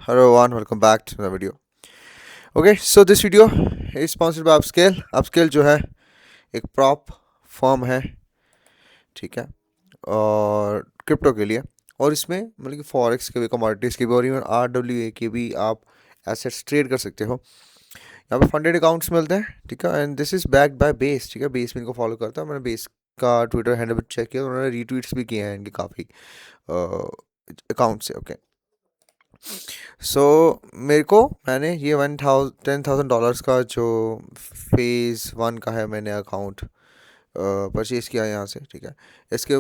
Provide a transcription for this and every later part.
Hello everyone, welcome back to the video. Okay, so this video is sponsored by Upscale. Upscale जो है एक prop firm है, ठीक है, और क्रिप्टो के लिए। और इसमें मतलब कि फॉरेक्स के भी, कमोडिटीज़ के भी और इवन RWA के भी आप एसेट्स ट्रेड कर सकते हो। यहाँ पे फंडेड अकाउंट्स मिलते हैं, ठीक है, and this is backed by base, ठीक है। बेस भी इनको फॉलो करता है। मैंने बेस का ट्विटर हैंडल भी चेक किया, उन्होंने रीट्वीट्स भी किए हैं इनके काफ़ी अकाउंट से। ओके, सो मैंने ये $10,000 का जो फेज़ 1 का है, मैंने अकाउंट परचेज़ किया यहाँ से, ठीक है। इसके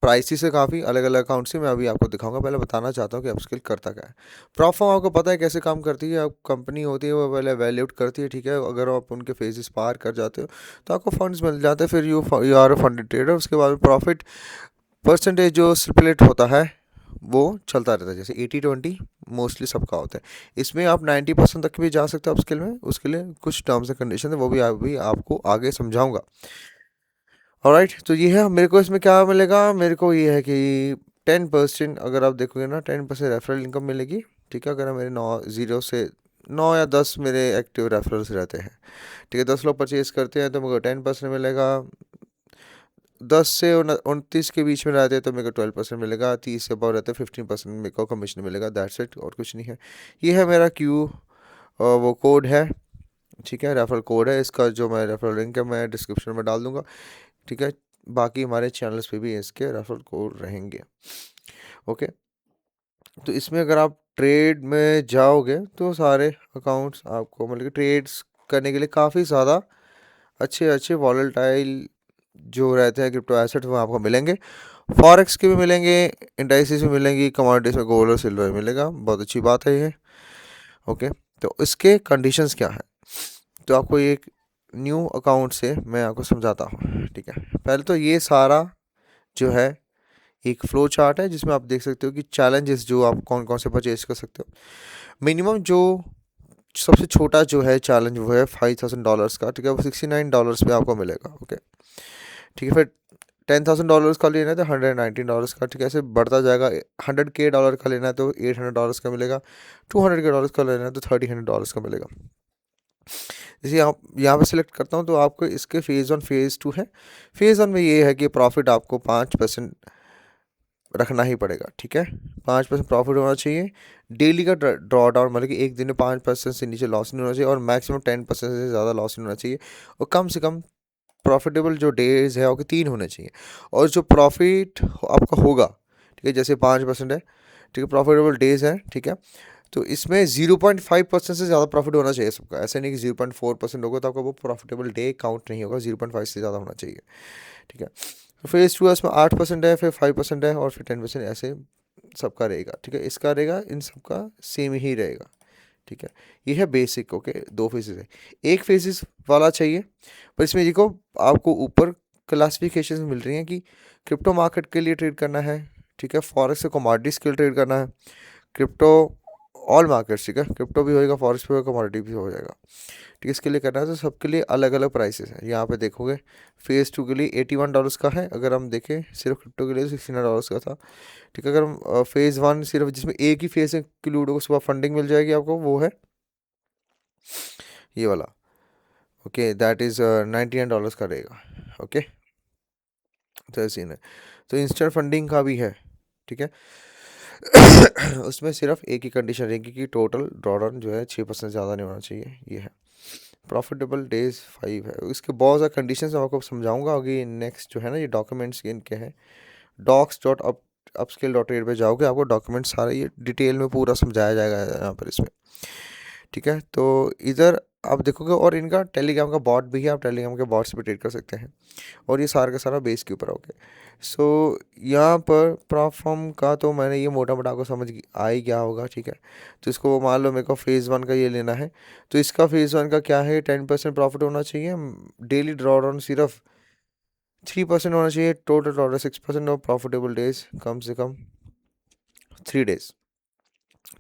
प्राइसेस है काफ़ी अलग अलग अकाउंट से, मैं अभी आपको दिखाऊंगा। पहले बताना चाहता हूँ कि अपस्किल करता क्या है। प्रॉफर्म आपको पता है कैसे काम करती है। आप कंपनी होती है वो पहले वैल्यूट करती है, ठीक है। अगर आप उनके फेजेस पार कर जाते हो तो आपको फंड्स मिल जाते हैं, फिर यू आर फंडेड ट्रेडर। उसके बाद प्रॉफिट परसेंटेज जो स्प्लिट होता है वो चलता रहता है, जैसे 80-20 मोस्टली सबका होता है। इसमें आप 90% तक भी जा सकते हो अपस्किल में। उसके लिए कुछ टर्म्स एंड कंडीशन है, वो भी अभी आपको आगे समझाऊंगा। ऑलराइट, तो ये है मेरे को इसमें क्या मिलेगा। मेरे को ये है कि 10%, अगर आप देखोगे ना, 10% रेफरल इनकम मिलेगी, ठीक है। अगर मेरे 9 या 10 मेरे एक्टिव रेफरल्स रहते हैं, ठीक है। 10 लोग परचेज करते हैं तो मेरे को 10% मिलेगा। 10 से 29 के बीच में रहते हैं तो मेरे को 12% मिलेगा। 30 से अबव रहते हैं 15% मेरे को कमीशन मिलेगा। दैट्स इट, और कुछ नहीं है। ये है मेरा वो कोड है, ठीक है। रेफरल कोड है इसका, जो मैं रेफरल लिंक है मैं डिस्क्रिप्शन में डाल दूंगा, ठीक है। बाकी हमारे चैनल्स पे भी इसके रेफरल कोड रहेंगे। ओके, तो इसमें अगर आप ट्रेड में जाओगे तो सारे अकाउंट्स आपको मतलब कि ट्रेड्स करने के लिए काफ़ी ज़्यादा अच्छे अच्छे वॉलेटाइल जो रहते हैं क्रिप्टो एसेट, वो आपको मिलेंगे। फॉरेक्स के भी मिलेंगे, इंडाइसिस भी मिलेंगी, कमोडिटीज में गोल्ड और सिल्वर मिलेगा। बहुत अच्छी बात है ये। ओके, तो इसके कंडीशंस क्या है, तो आपको एक न्यू अकाउंट से मैं आपको समझाता हूँ, ठीक है। पहले तो ये सारा जो है एक फ्लो चार्ट है, जिसमें आप देख सकते हो कि चैलेंजेस जो आप कौन कौन से परचेज कर सकते हो। मिनिमम जो सबसे छोटा जो है चैलेंज वो है $5,000 का, ठीक है। वो $69 पे आपको मिलेगा। ओके, ठीक है। फिर $10,000 का लेना है तो $119 का, ठीक है। ऐसे बढ़ता जाएगा। $100K का लेना है तो $800 का मिलेगा। $200K का लेना है तो $3,000 का मिलेगा। जैसे यहाँ पे सिलेक्ट करता हूँ तो आपको इसके फेज़ 1 फेज़ 2 है। फेज़ 1 में ये है कि प्रॉफिट आपको 5% रखना ही पड़ेगा, ठीक है। 5% प्रॉफिट होना चाहिए। डेली का ड्रॉ डाउन मतलब कि एक दिन में 5% से नीचे लॉस नहीं होना चाहिए, और मैक्सिमम 10% से ज़्यादा लॉस नहीं होना चाहिए। और कम से कम प्रॉफिटेबल जो डेज है आपके 3 होने चाहिए। और जो प्रॉफिट आपका होगा, ठीक है, जैसे 5% है, ठीक है, प्रॉफिटेबल डेज है, ठीक है। तो इसमें 0.5% से ज़्यादा प्रॉफिट होना चाहिए सबका। ऐसे नहीं कि 0.4% होगा तो आपका वो प्रॉफिटेबल डे काउंट नहीं होगा। 0.5 से ज़्यादा होना चाहिए, ठीक है। तो फेज़ 2 है, उसमें 8% है, फिर 5% है, और फिर 10%। ऐसे सबका रहेगा, ठीक है। इसका रहेगा, इन सबका सेम ही रहेगा, ठीक है। ये है बेसिक। ओके, 2 फेजेस है, एक फेजेस वाला चाहिए। पर इसमें देखो आपको ऊपर क्लासिफिकेशन मिल रही हैं कि क्रिप्टो मार्केट के लिए ट्रेड करना है, ठीक है। फॉरेक्स से कमोडिटीज के लिए ट्रेड करना है, क्रिप्टो ऑल मार्केट्स, ठीक है। क्रिप्टो भी होएगा, फॉरेक्स भी होगा, कमोडिटी भी हो जाएगा, ठीक है। इसके लिए करना है तो सबके लिए अलग अलग प्राइसेस हैं। यहाँ पे देखोगे फेज़ 2 के लिए $81 का है। अगर हम देखें सिर्फ क्रिप्टो के लिए तो $69 का था, ठीक है। अगर हम फेज़ 1 सिर्फ जिसमें एक ही फेज़ इंक्लूड हो, उसके बाद फंडिंग मिल जाएगी आपको, वो है ये वाला। ओके, दैट इज़ $99 का रहेगा। ओके, तो ऐसे ही है। तो इंस्टेंट फंडिंग का भी है, ठीक है। उसमें सिर्फ एक ही कंडीशन रहेगी कि टोटल ड्रॉडाउन जो है 6% ज़्यादा नहीं होना चाहिए। ये है प्रॉफिटेबल डेज 5 है। इसके बहुत सारे कंडीशंस मैं आपको समझाऊंगा आगे। नेक्स्ट जो है ना, ये डॉक्यूमेंट्स इनके हैं। docs.upskill.aid पे जाओगे, आपको डॉक्यूमेंट सारे ये डिटेल में पूरा समझाया जाएगा यहाँ पर इसमें, ठीक है। तो इधर आप देखोगे, और इनका टेलीग्राम का बॉट भी है, आप टेलीग्राम के बॉट से भी ट्रेड कर सकते हैं। और ये सारा का सारा बेस के ऊपर होगा। सो यहाँ पर प्लेटफॉर्म का तो मैंने ये मोटा मोटा आपको आ ही गया होगा, ठीक है। तो इसको मान लो मेरे को फेज़ 1 का ये लेना है, तो इसका फेज़ 1 का क्या है, 10% प्रॉफिट होना चाहिए। डेली ड्रॉ डाउन सिर्फ 3% होना चाहिए। टोटल ड्रॉ 6% और प्रॉफिटेबल डेज कम से कम 3 डेज,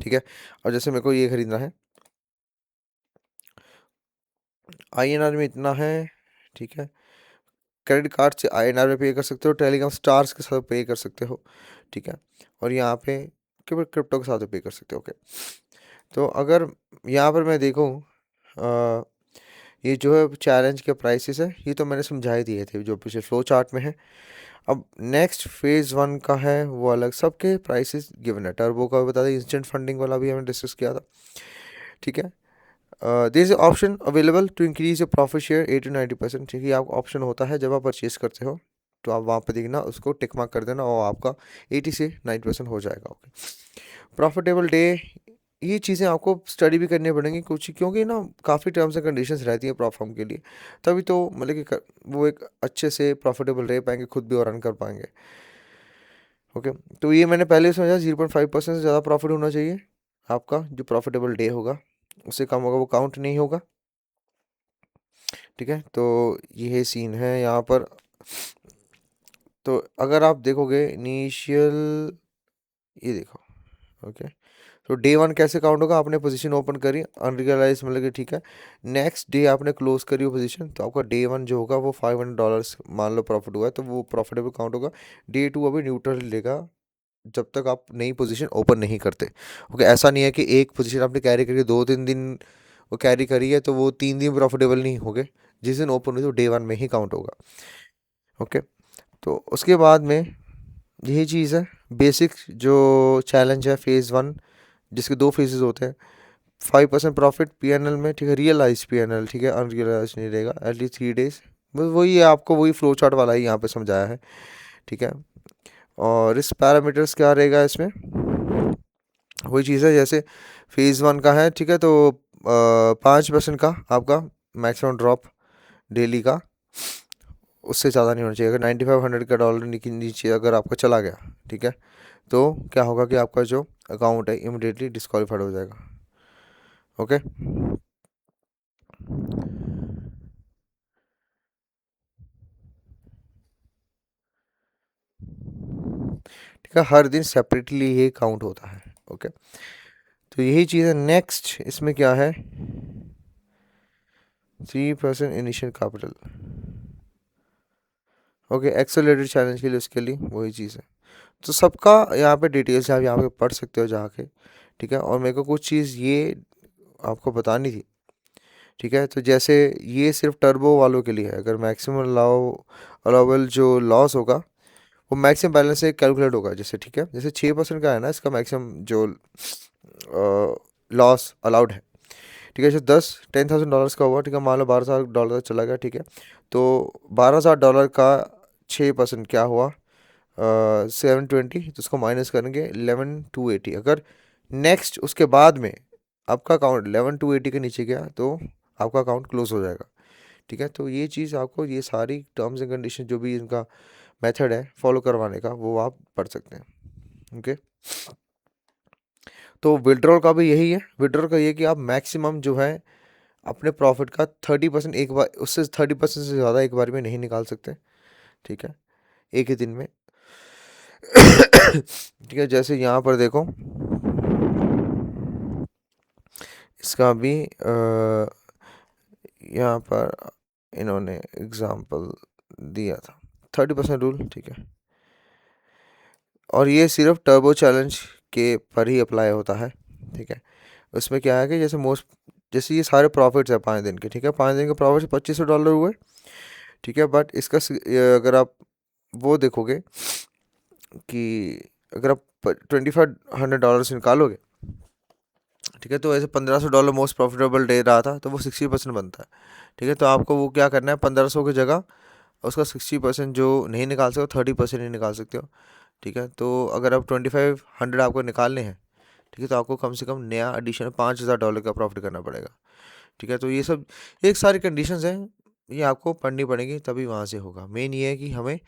ठीक है। और जैसे मेरे को ये खरीदना है, INR में इतना है, ठीक है। क्रेडिट कार्ड से INR में पे कर सकते हो, टेलीग्राम स्टार्स के साथ पे कर सकते हो, ठीक है। और यहाँ पे केवल क्रिप्टो के साथ पे कर सकते हो। ओके, तो अगर यहाँ पर मैं देखूँ ये जो है चैलेंज के प्राइसेस है, ये तो मैंने समझा ही दिए थे जो पीछे फ्लो चार्ट में है। अब नेक्स्ट फेज़ 1 का है, वो अलग सबके प्राइसेस गिवन है। टर्बो का भी बता दें, इंस्टेंट फंडिंग वाला भी हमने डिस्कस किया था, ठीक है। There is option available to increase your profit share 80 to 90%, ठीक है। आपका ऑप्शन होता है जब आप परचेज करते हो, तो आप वहाँ पे देखना, उसको टिक मार्क कर देना और आपका 80 से 90% हो जाएगा। ओके, प्रॉफिटेबल डे, ये चीज़ें आपको स्टडी भी करनी पड़ेंगी कुछ, क्योंकि ना काफ़ी टर्म्स एंड कंडीशंस रहती है प्लेटफॉर्म के लिए, तभी तो मतलब कि वो एक अच्छे से प्रॉफिटेबल रह पाएंगे, खुद भी और रन कर पाएंगे। ओके, तो ये मैंने पहले समझा 0.5% से ज़्यादा प्रॉफिट होना चाहिए आपका, जो प्रॉफिटेबल डे होगा, उससे कम होगा वो काउंट नहीं होगा, ठीक है। तो ये सीन है यहाँ पर। तो अगर आप देखोगे इनिशियल, ये देखो, ओके, तो डे 1 कैसे काउंट होगा, आपने पोजीशन ओपन करी अनरियलाइज, मतलब कि ठीक है, नेक्स्ट डे आपने क्लोज करी वो पोजीशन, तो आपका डे 1 जो होगा वो $500 मान लो प्रॉफिट हुआ है, तो वो प्रॉफिटेबल काउंट होगा। डे 2 अभी न्यूट्रल लेगा जब तक आप नई पोजीशन ओपन नहीं करते। ओके, ऐसा नहीं है कि एक पोजीशन आपने कैरी करके 2-3 दिन वो कैरी करी है तो वो 3 दिन प्रॉफिटेबल नहीं हो गए, जिस दिन ओपन हुई तो डे 1 में ही काउंट होगा। ओके, तो उसके बाद में यही चीज़ है, बेसिक जो चैलेंज है फेज़ 1, जिसके 2 फेजेस होते हैं। 5% प्रॉफिट पीएनएल में, ठीक है, रियलाइज पीएनएल, ठीक है, अनरियलाइज नहीं रहेगा एटलीस्ट 3 days। बस वही है, आपको वही फ्लो चार्ट वाला ही यहाँ पे समझाया है, ठीक है। और इस पैरामीटर्स क्या रहेगा इसमें, वही चीज़ है जैसे फेज़ 1 का है, ठीक है। तो 5% का आपका मैक्सिमम ड्रॉप डेली का, उससे ज़्यादा नहीं होना चाहिए। अगर 9500 का डॉलर नीचे अगर आपका चला गया, ठीक है, तो क्या होगा कि आपका जो अकाउंट है इमिडिएटली डिस्क्वालीफाइड हो जाएगा। ओके, ठीक है, हर दिन सेपरेटली ये काउंट होता है। ओके, तो यही चीज़ है। नेक्स्ट इसमें क्या है, 3% initial capital. Okay, accelerated challenge के लिए उसके लिए वही चीज़ है। तो सबका यहाँ पे डिटेल्स आप यहाँ पे पढ़ सकते हो जाके, ठीक है। और मेरे को कुछ चीज़ ये आपको बतानी थी, ठीक है। तो जैसे ये सिर्फ टर्बो वालों के लिए है, अगर मैक्सिमम अलाउबल जो लॉस होगा वो मैक्सिमम बैलेंस से कैलकुलेट होगा, जैसे ठीक है, जैसे 6% का है ना इसका मैक्सिमम जो लॉस अलाउड है, ठीक है। जैसे $10,000 का हुआ, ठीक है, मान लो $12,000 चला गया, ठीक है। तो $12,000 का 6% क्या हुआ, 720, तो उसको माइनस करेंगे 11,280। अगर नेक्स्ट उसके बाद में आपका अकाउंट 11,280 के नीचे गया तो आपका अकाउंट क्लोज हो जाएगा, ठीक है। तो ये चीज़ आपको, ये सारी टर्म्स एंड कंडीशन जो भी इनका मेथड है फॉलो करवाने का, वो आप पढ़ सकते हैं। ओके, तो विड्रॉल का भी यही है। विड्रॉल का ये कि आप मैक्सिमम जो है अपने प्रॉफिट का 30% एक बार, उससे 30% से ज़्यादा एक बार में नहीं निकाल सकते, ठीक है, एक ही दिन में। ठीक है, जैसे यहाँ पर देखो, इसका भी यहाँ पर इन्होंने एग्जाम्पल दिया था 30% रूल, ठीक है। और ये सिर्फ टर्बो चैलेंज के पर ही अप्लाई होता है, ठीक है। उसमें क्या है कि जैसे ये सारे प्रॉफिट्स है 5 दिन के, ठीक है, 5 दिन के प्रॉफिट $2,500 हुए, ठीक है। बट इसका अगर आप वो देखोगे कि अगर आप $2,500 निकालोगे, ठीक है, तो ऐसे $1,500 मोस्ट प्रॉफिटेबल डे रहा था, तो वो 60% बनता है, ठीक है। तो आपको वो क्या करना है, 1,500 की जगह उसका 60% जो नहीं निकाल सकते हो, 30% ही निकाल सकते हो, ठीक है। तो अगर आप 2,500 आपको निकालने हैं, ठीक है, तो आपको कम से कम नया एडिशनल $5,000 का प्रॉफिट करना पड़ेगा, ठीक है। तो ये सब एक सारी कंडीशंस हैं, ये आपको पढ़नी पड़ेंगी तभी वहाँ से होगा। मेन ये है कि हमें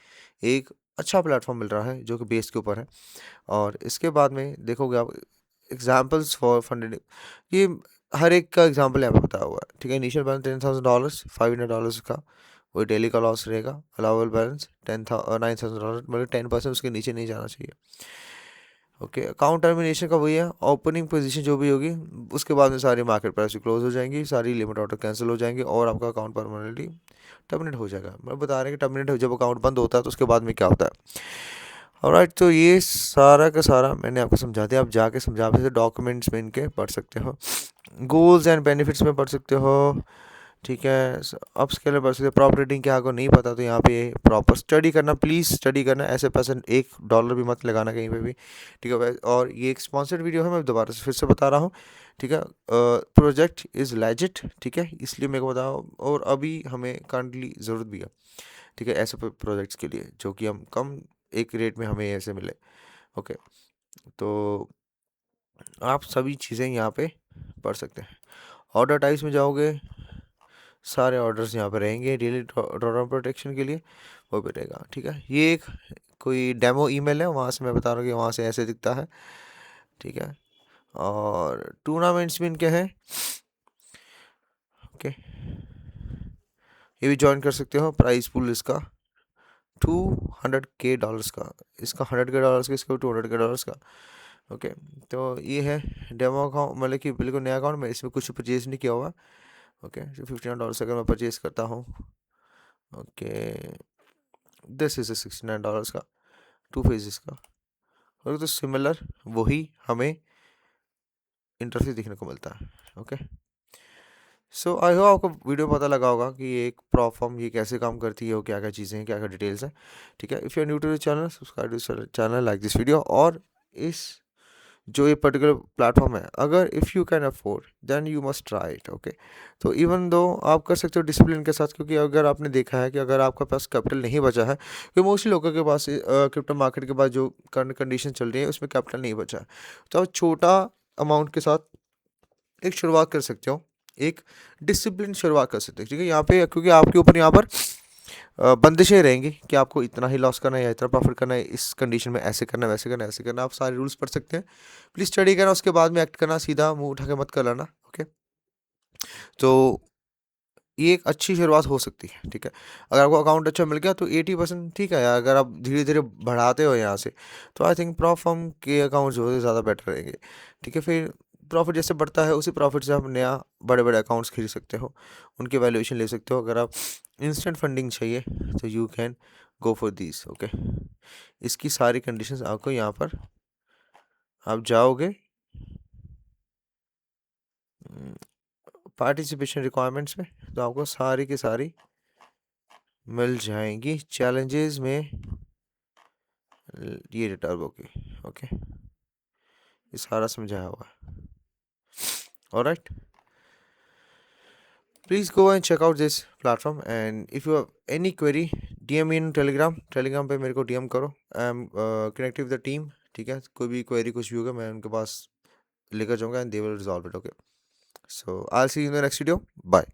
एक अच्छा प्लेटफॉर्म मिल रहा है जो कि बेस के ऊपर है। और इसके बाद में देखोगे आप एग्जाम्पल्स फॉर फंडेड, ये हर एक का एग्जाम्पल यहाँ पे बताया हुआ है, ठीक है। इनिशियल बैलेंस $10,000, $500 का वही डेली का लॉस रहेगा। अलाउबल बैलेंस $9,000, मतलब 10% उसके नीचे नहीं जाना चाहिए। ओके, अकाउंट टर्मिनेशन का वही है, ओपनिंग पोजीशन जो भी होगी उसके बाद में सारी मार्केट प्राइस क्लोज हो जाएंगी, सारी लिमिट ऑर्डर कैंसिल हो जाएंगी और आपका अकाउंट परमानेंटली टर्मिनेट हो जाएगा। मैं बता रहे हैं कि टर्मिनेट जब अकाउंट बंद होता है तो उसके बाद में क्या होता है। ऑलराइट, तो ये सारा का सारा मैंने आपको समझा दिया। आप जाके समझा सकते, डॉक्यूमेंट्स में इनके पढ़ सकते हो, गोल्स एंड बेनिफिट्स में पढ़ सकते हो, ठीक है। अब स्केलर पढ़ सकते हो। प्रॉपर रेटिंग क्या आपको नहीं पता तो यहाँ पे प्रॉपर स्टडी करना, प्लीज़ स्टडी करना, ऐसे पैसे $1 भी मत लगाना कहीं पे भी, ठीक है। और ये एक स्पॉन्सर्ड वीडियो है, मैं दोबारा से फिर से बता रहा हूँ, ठीक है। प्रोजेक्ट इज़ लेजिट, ठीक है, इसलिए मेरे को बताओ, और अभी हमें करंटली ज़रूरत भी है, ठीक है, ऐसे प्रोजेक्ट्स के लिए जो कि हम कम एक रेट में हमें ऐसे मिले। ओके, तो आप सभी चीज़ें यहाँ पे पढ़ सकते हैं। ऑर्डर टाइप्स में जाओगे, सारे ऑर्डर्स यहाँ पे रहेंगे डेली ड्रॉडाउन प्रोटेक्शन के लिए, वो भी रहेगा, ठीक है। ये एक कोई डेमो ईमेल है, वहाँ से मैं बता रहा हूँ कि वहाँ से ऐसे दिखता है, ठीक है। और टूर्नामेंट्स भी इनके हैं, ओके, ये भी ज्वाइन कर सकते हो। प्राइस पूल इसका $200K का, इसका $100K का, इसका $200K का, ओके। तो ये है डेमो अकाउंट, मतलब कि बिल्कुल नया अकाउंट, मैं इसमें कुछ परचेज नहीं किया हुआ, ओके। तो $59 अगर मैं परचेज करता हूँ, ओके, दिस इज़ $69 का, 2 फेजेस का, और तो सिमिलर वही हमें इंटरफेस देखने को मिलता है, ओके। सो आई होप आपको वीडियो पता लगा होगा कि ये एक प्रॉप फॉर्म ये कैसे काम करती है, और क्या क्या चीज़ें हैं, क्या क्या डिटेल्स हैं, ठीक है। If you are new to the channel, subscribe to channel, like this video. और इस जो ये पर्टिकुलर प्लेटफॉर्म है, अगर if you can afford then you must try it, okay. तो इवन दो आप कर सकते हो डिसिप्लिन के साथ, क्योंकि अगर आपने देखा है कि अगर आपके पास कैपिटल नहीं बचा है, क्योंकि मोस्टली लोगों के पास क्रिप्टो मार्केट के बाद जो करंट कंडीशन चल रही है उसमें कैपिटल नहीं बचा है, तो आप छोटा अमाउंट के साथ एक शुरुआत कर सकते हो, एक डिसिप्लिन शुरुआत कर सकते हो, ठीक है। यहाँ पे क्योंकि आपके ऊपर यहाँ पर बंदिशें रहेंगी कि आपको इतना ही लॉस करना है या इतना प्रॉफिट करना है, इस कंडीशन में ऐसे करना है, वैसे करना है, ऐसे करना है। आप सारे रूल्स पढ़ सकते हैं, प्लीज़ स्टडी करना, उसके बाद में एक्ट करना, सीधा मुंह उठा के मत कर लेना, ओके। तो ये एक अच्छी शुरुआत हो सकती है, ठीक है। अगर आपको अकाउंट अच्छा मिल गया तो 80% ठीक है यार। अगर आप धीरे धीरे बढ़ाते हो यहाँ से, तो आई थिंक प्रॉप फर्म के अकाउंट जो है ज़्यादा बेटर रहेंगे, ठीक है। फिर प्रॉफिट जैसे बढ़ता है, उसी प्रॉफिट से आप नया बड़े बड़े अकाउंट्स खरीद सकते हो, उनकी वैल्यूएशन ले सकते हो। अगर आप इंस्टेंट फंडिंग चाहिए तो you can go for this, okay. इसकी सारी कंडीशंस आपको यहाँ पर आप जाओगे, पार्टिसिपेशन रिक्वायरमेंट्स में, तो आपको सारी की सारी मिल जाएंगी। चैलेंजेस में ये टर्बो की, ओके, ये सारा समझाया हुआ है, alright. Please go and check out this platform, and if you have any query DM in Telegram पे मेरे को DM करो। I am connected with the team, ठीक है। कोई भी क्वेरी कुछ भी होगा मैं उनके पास लेकर जाऊँगा, and they will resolve it, okay. So I will see you in the next video, bye.